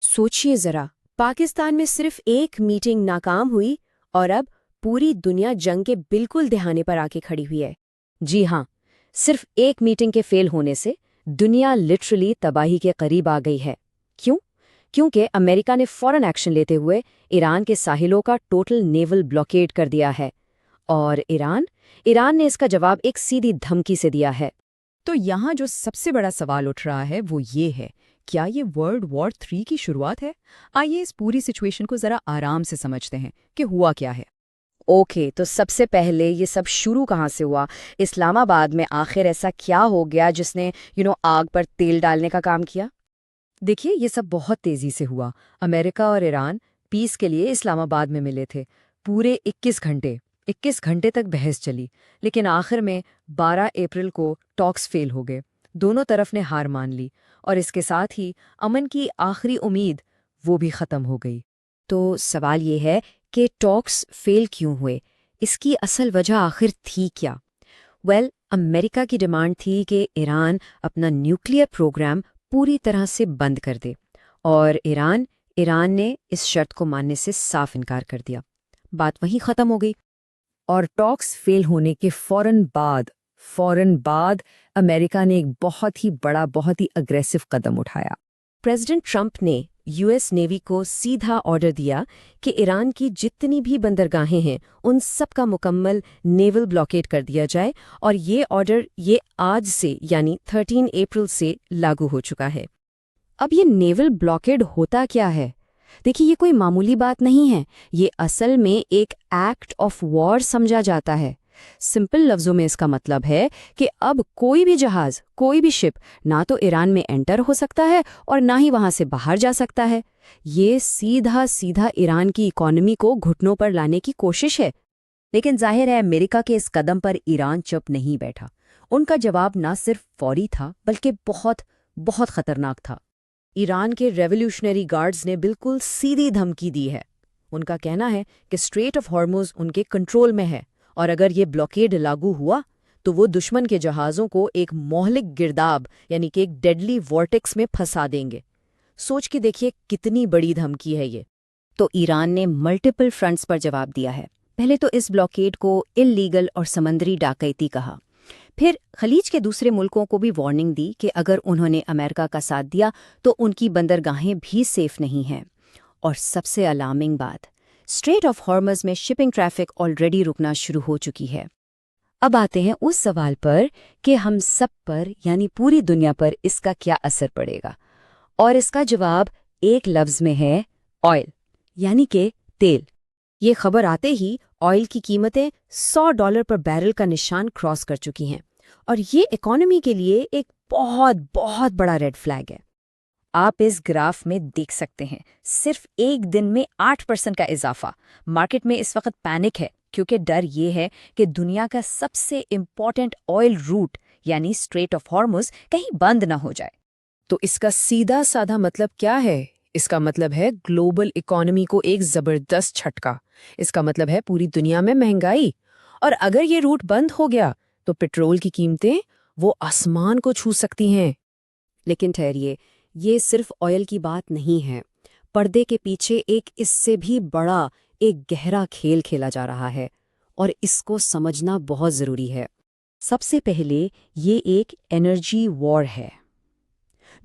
सोचिए जरा, पाकिस्तान में सिर्फ एक मीटिंग नाकाम हुई और अब पूरी दुनिया जंग के बिल्कुल दहाने पर आके खड़ी हुई है। जी हाँ, सिर्फ एक मीटिंग के फेल होने से दुनिया लिटरली तबाही के करीब आ गई है। क्यों? क्योंकि अमेरिका ने फौरन एक्शन लेते हुए ईरान के साहिलों का टोटल नेवल ब्लॉकेड कर दिया है। और ईरान ने इसका जवाब एक सीधी धमकी से दिया है। तो यहाँ जो सबसे बड़ा सवाल उठ रहा है वो ये है, क्या ये वर्ल्ड वॉर 3 की शुरुआत है? आइए इस पूरी सिचुएशन को जरा आराम से समझते हैं कि हुआ क्या है। ओके, तो सबसे पहले ये सब शुरू कहाँ से हुआ? इस्लामाबाद में आखिर ऐसा क्या हो गया जिसने आग पर तेल डालने का काम किया? देखिए, ये सब बहुत तेजी से हुआ। अमेरिका और ईरान पीस के लिए इस्लामाबाद में मिले थे। पूरे 21 घंटे तक बहस चली, लेकिन आखिर में 12 अप्रैल को टॉक्स फेल हो गए। दोनों तरफ ने हार मान ली और इसके साथ ही अमन की आखिरी उम्मीद वो भी खत्म हो गई। तो सवाल ये है कि टॉक्स फेल क्यों हुए? इसकी असल वजह आखिर थी क्या? अमेरिका की डिमांड थी कि ईरान अपना न्यूक्लियर प्रोग्राम पूरी तरह से बंद कर दे, और ईरान ने इस शर्त को मानने से साफ इनकार कर दिया। बात वहीं खत्म हो गई। और टॉक्स फेल होने के फौरन बाद अमेरिका ने एक बहुत ही अग्रेसिव कदम उठाया। प्रेसिडेंट ट्रंप ने यूएस नेवी को सीधा ऑर्डर दिया कि ईरान की जितनी भी बंदरगाहें हैं उन सब का मुकम्मल नेवल ब्लॉकेड कर दिया जाए, और ये ऑर्डर आज से यानी 13 अप्रैल से लागू हो चुका है। अब ये नेवल ब्लॉकेड होता क्या है? देखिए, ये कोई मामूली बात नहीं है। ये असल में एक एक्ट ऑफ वॉर समझा जाता है। सिंपल लफ्जों में इसका मतलब है कि अब कोई भी जहाज, कोई भी शिप ना तो ईरान में एंटर हो सकता है और ना ही वहां से बाहर जा सकता है। ये सीधा सीधा ईरान की इकोनॉमी को घुटनों पर लाने की कोशिश है। लेकिन जाहिर है अमेरिका के इस कदम पर ईरान चुप नहीं बैठा। उनका जवाब ना सिर्फ फौरी था बल्कि बहुत बहुत खतरनाक था। ईरान के रेवोल्यूशनरी गार्ड्स ने बिल्कुल सीधी धमकी दी है। उनका कहना है कि स्ट्रेट ऑफ हॉर्मुज उनके कंट्रोल में है, और अगर ये ब्लॉकेड लागू हुआ तो वो दुश्मन के जहाज़ों को एक मोहलिक गिरदाब यानी कि एक डेडली वॉर्टेक्स में फंसा देंगे। सोच के देखिए कितनी बड़ी धमकी है ये। तो ईरान ने मल्टीपल फ्रंट्स पर जवाब दिया है। पहले तो इस ब्लॉकेड को इल्लीगल और समंदरी डाकैती कहा। फिर खलीज के दूसरे मुल्कों को भी वार्निंग दी कि अगर उन्होंने अमेरिका का साथ दिया तो उनकी बंदरगाहें भी सेफ नहीं हैं। और सबसे अलार्मिंग बात, स्ट्रेट ऑफ हॉर्मज में शिपिंग ट्रैफिक ऑलरेडी रुकना शुरू हो चुकी है। अब आते हैं उस सवाल पर कि हम सब पर यानी पूरी दुनिया पर इसका क्या असर पड़ेगा। और इसका जवाब एक लफ्ज में है, ऑयल, यानी कि तेल। ये खबर आते ही ऑयल की कीमतें $100 पर बैरल का निशान क्रॉस कर चुकी हैं, और ये इकोनॉमी के लिए एक बहुत बहुत बड़ा रेड फ्लैग है। आप इस ग्राफ में देख सकते हैं, सिर्फ एक दिन में 8% का इजाफा। मार्केट में इस वक्त पैनिक है क्योंकि डर ये है कि दुनिया का सबसे इम्पॉर्टेंट ऑयल रूट यानी स्ट्रेट ऑफ हॉर्मुज कहीं बंद ना हो जाए। तो इसका सीधा साधा मतलब क्या है? इसका मतलब है ग्लोबल इकोनॉमी को एक जबरदस्त झटका। इसका मतलब है पूरी दुनिया में महंगाई। और अगर ये रूट बंद हो गया तो पेट्रोल की कीमतें वो आसमान को छू सकती हैं। लेकिन ठहरिए, ये सिर्फ ऑयल की बात नहीं है। पर्दे के पीछे एक इससे भी बड़ा, एक गहरा खेल खेला जा रहा है, और इसको समझना बहुत ज़रूरी है। सबसे पहले, ये एक एनर्जी वॉर है।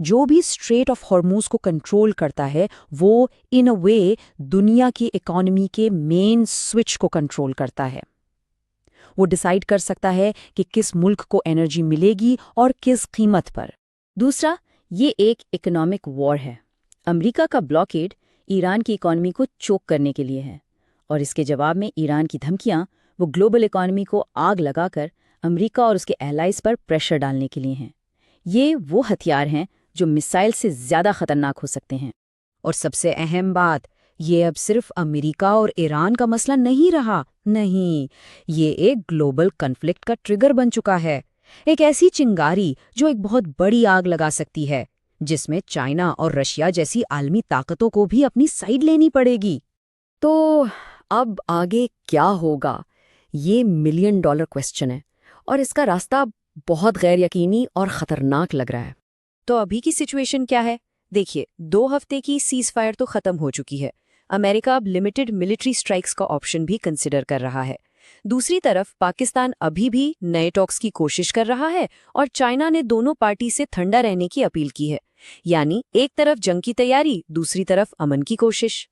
जो भी स्ट्रेट ऑफ हॉर्मूज को कंट्रोल करता है वो इन अ वे दुनिया की इकोनॉमी के मेन स्विच को कंट्रोल करता है। वो डिसाइड कर सकता है कि किस मुल्क को एनर्जी मिलेगी और किस कीमत पर। दूसरा, ये एक इकोनॉमिक वॉर है। अमेरिका का ब्लॉकेड ईरान की इकोनॉमी को चोक करने के लिए है, और इसके जवाब में ईरान की धमकियां वो ग्लोबल इकोनॉमी को आग लगाकर अमेरिका और उसके एलाइज पर प्रेशर डालने के लिए हैं। ये वो हथियार हैं जो मिसाइल से ज़्यादा खतरनाक हो सकते हैं। और सबसे अहम बात, ये अब सिर्फ अमेरिका और ईरान का मसला नहीं रहा। नहीं, ये एक ग्लोबल कॉन्फ्लिक्ट का ट्रिगर बन चुका है। एक ऐसी चिंगारी जो एक बहुत बड़ी आग लगा सकती है, जिसमें चाइना और रशिया जैसी आलमी ताकतों को भी अपनी साइड लेनी पड़ेगी। तो अब आगे क्या होगा? ये $1,000,000 क्वेश्चन है, और इसका रास्ता बहुत गैर यकीनी और ख़तरनाक लग रहा है। तो अभी की सिचुएशन क्या है? دیکھیے 2 ہفتے کی سیز فائر تو ختم ہو چکی ہے، امریکہ اب لمیٹڈ ملٹری سٹرائکس کا آپشن بھی کنسیڈر کر رہا ہے۔ دوسری طرف پاکستان ابھی بھی نئے ٹاکس کی کوشش کر رہا ہے اور چائنا نے دونوں پارٹی سے ٹھنڈا رہنے کی اپیل کی ہے، یعنی ایک طرف جنگ کی تیاری، دوسری طرف امن کی کوشش۔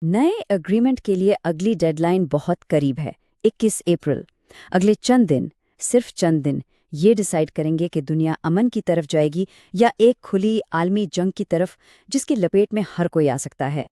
نئے اگریمنٹ کے لیے اگلی ڈیڈ لائن بہت قریب ہے، 21 اپریل۔ اگلے چند دن، صرف چند دن، یہ ڈیسائیڈ کریں گے کہ دنیا امن کی طرف جائے گی یا ایک کھلی عالمی جنگ کی طرف، جس کی لپیٹ میں ہر کوئی آ سکتا ہے۔